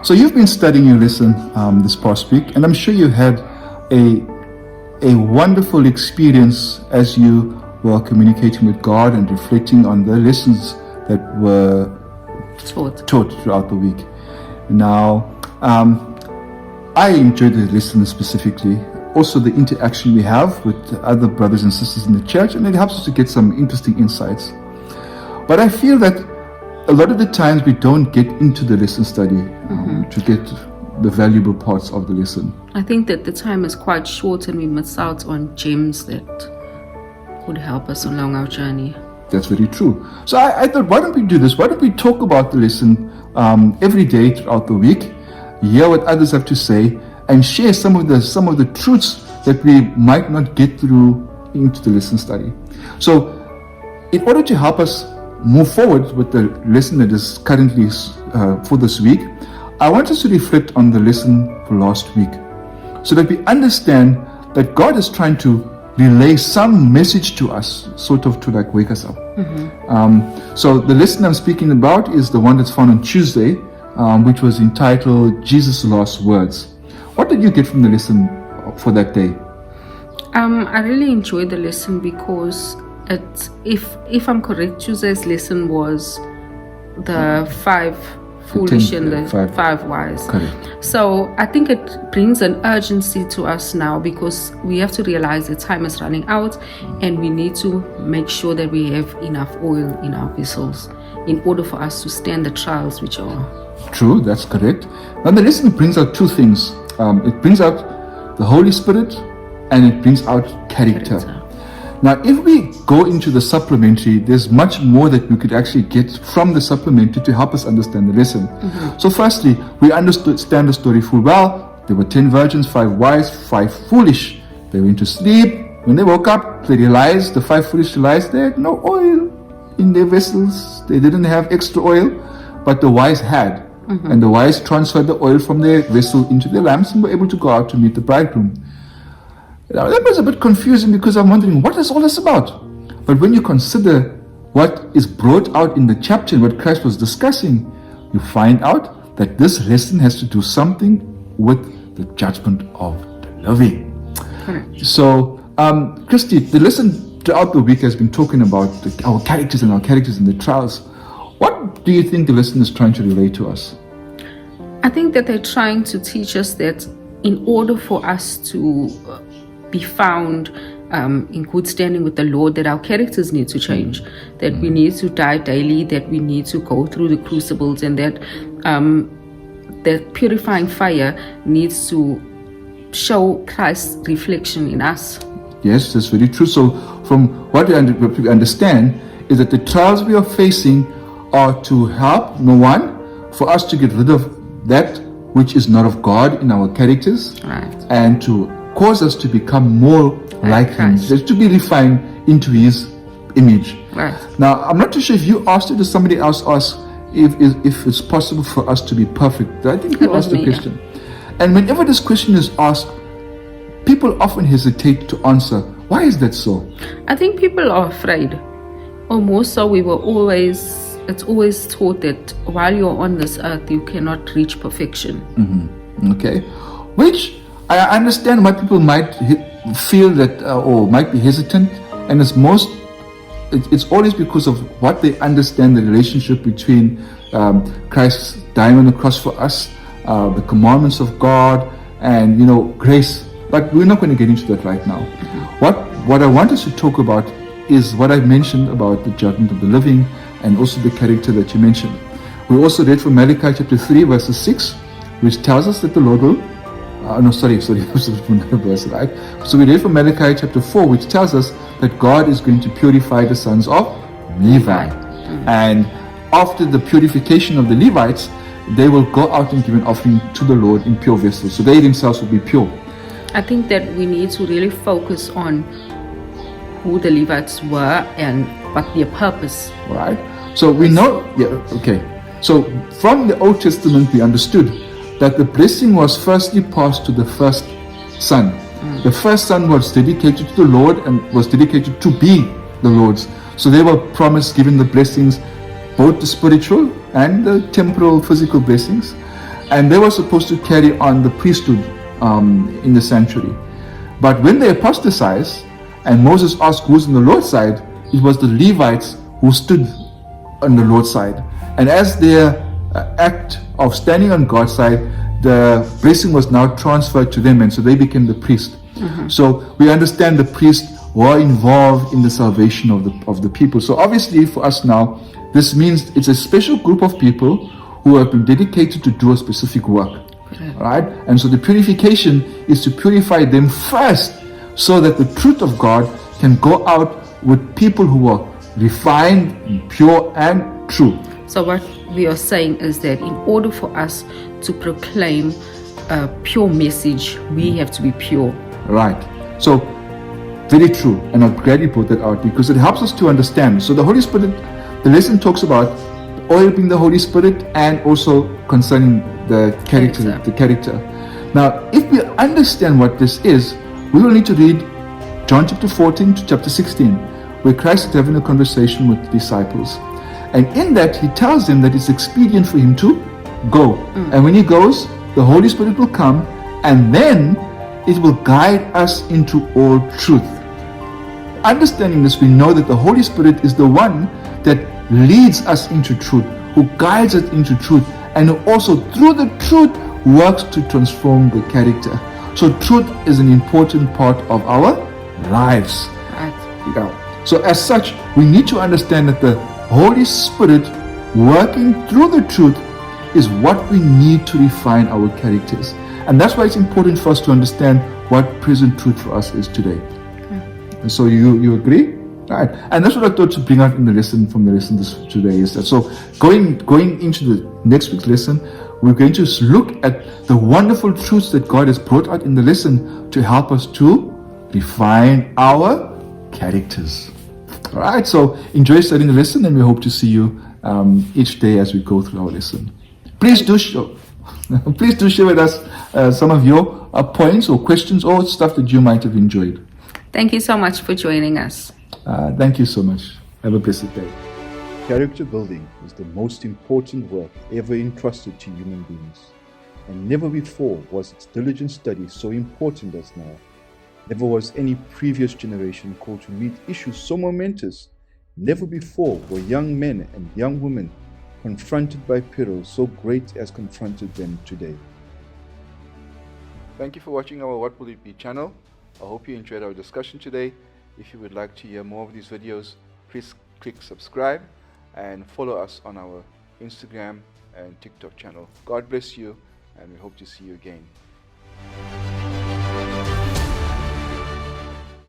So you've been studying your lesson this past week, and I'm sure you had a wonderful experience as you were communicating with God and reflecting on the lessons that were taught throughout the week. Now, I enjoyed the lesson specifically. Also, the interaction we have with other brothers and sisters in the church, and it helps us to get some interesting insights. But I feel that a lot of the times we don't get into the lesson study to get the valuable parts of the lesson. I think that the time is quite short and we miss out on gems that would help us along our journey. That's very true. So I thought, why don't we do this? Why don't we talk about the lesson every day throughout the week, hear what others have to say, and share some of the truths that we might not get through into the lesson study. So in order to help us move forward with the lesson that is currently for this week, I want us to reflect on the lesson for last week so that we understand that God is trying to relay some message to us, sort of to like wake us up. So the lesson I'm speaking about is the one that's found on Tuesday, which was entitled Jesus' Last Words. What did you get from the lesson for that day? I really enjoyed the lesson because if I'm correct, Tuesday's lesson was the 5 foolish and the 5 wise. Correct. So I think it brings an urgency to us now because we have to realize that time is running out and we need to make sure that we have enough oil in our vessels in order for us to stand the trials which are. True, that's correct. Now the lesson brings out 2 things. It brings out the Holy Spirit and it brings out character. Now, if we go into the supplementary, there's much more that we could actually get from the supplementary to help us understand the lesson. So firstly, we understand the story full well. There were 10 virgins, 5 wise, 5 foolish. They went to sleep. When they woke up, they realized, the 5 foolish realized they had no oil in their vessels. They didn't have extra oil, but the wise had. And the wise transferred the oil from their vessel into their lamps and were able to go out to meet the bridegroom. Now, that was a bit confusing because I'm wondering, what is all this about? But when you consider what is brought out in the chapter and what Christ was discussing, you find out that this lesson has to do something with the judgment of the living. Correct. So, Christy, the lesson throughout the week has been talking about our characters and the trials. What do you think the lesson is trying to relate to us? I think that they're trying to teach us that in order for us to be found in good standing with the Lord, that our characters need to change, that we need to die daily, that we need to go through the crucibles, and that that purifying fire needs to show Christ's reflection in us. Yes, that's very true. So from what we understand is that the trials we are facing are to help, number one, for us to get rid of that which is not of God in our characters, Right. and to cause us to become more like Him, to be refined into His image. Right. Now, I'm not too sure if you asked it or somebody else asked if it's possible for us to be perfect. I think you asked the question. And whenever this question is asked, people often hesitate to answer. Why is that so? I think people are afraid, or more so it's always taught that while you're on this earth, you cannot reach perfection. Okay. Which I understand why people might feel that or might be hesitant, and it's always because of what they understand the relationship between Christ dying on the cross for us, the commandments of God, and grace. But we're not going to get into that right now. What I want us to talk about is what I mentioned about the judgment of the living and also the character that you mentioned. We also read from Malachi chapter 3 verses 6, which tells us that the Lord will verse, right? So we read from Malachi chapter 4, which tells us that God is going to purify the sons of Levi. And after the purification of the Levites, they will go out and give an offering to the Lord in pure vessels. So they themselves will be pure. I think that we need to really focus on who the Levites were and what their purpose. Right? So we know, So from the Old Testament, we understood that the blessing was firstly passed to the first son. The first son was dedicated to the Lord and was dedicated to be the Lord's. So they were given the blessings, both the spiritual and the temporal, physical blessings. and they were supposed to carry on the priesthood in the sanctuary. But when they apostatized, and Moses asked who's on the Lord's side, it was the Levites who stood on the Lord's side. And as their act of standing on God's side, the blessing was now transferred to them, and so they became the priest. So we understand the priests were involved in the salvation of the people. So obviously for us now, this means it's a special group of people who have been dedicated to do a specific work. Right? And so the purification is to purify them first, so that the truth of God can go out with people who are refined, pure, and true. So what we are saying is that in order for us to proclaim a pure message, we have to be pure. Right. So, very true. And I'm glad you brought that out, because it helps us to understand. So the Holy Spirit, the lesson talks about oil being the Holy Spirit, and also concerning the character. Now, if we understand what this is, we will need to read John chapter 14 to chapter 16, where Christ is having a conversation with the disciples. And in that, he tells them that it's expedient for him to go. And when he goes, the Holy Spirit will come, and then it will guide us into all truth. Understanding this, we know that the Holy Spirit is the one that leads us into truth, who guides us into truth, and who also through the truth works to transform the character. So truth is an important part of our lives. Right. Yeah. So as such, we need to understand that the Holy Spirit working through the truth is what we need to refine our characters. And that's why it's important for us to understand what present truth for us is today. And so you agree? Right. And that's what I thought to bring out in the lesson from the lesson today is that. So going into the next week's lesson, we're going to look at the wonderful truths that God has brought out in the lesson to help us to refine our characters. All right. So enjoy studying the lesson, and we hope to see you each day as we go through our lesson. Please do share with us some of your points or questions or stuff that you might have enjoyed. Thank you so much for joining us. Thank you so much. Have a blessed day. Character building is the most important work ever entrusted to human beings, and never before was its diligent study so important as now. Never was any previous generation called to meet issues so momentous. Never before were young men and young women confronted by perils so great as confronted them today. Thank you for watching our What Will It Be channel. I hope you enjoyed our discussion today. If you would like to hear more of these videos, please click subscribe and follow us on our Instagram and TikTok channel. God bless you, and we hope to see you again.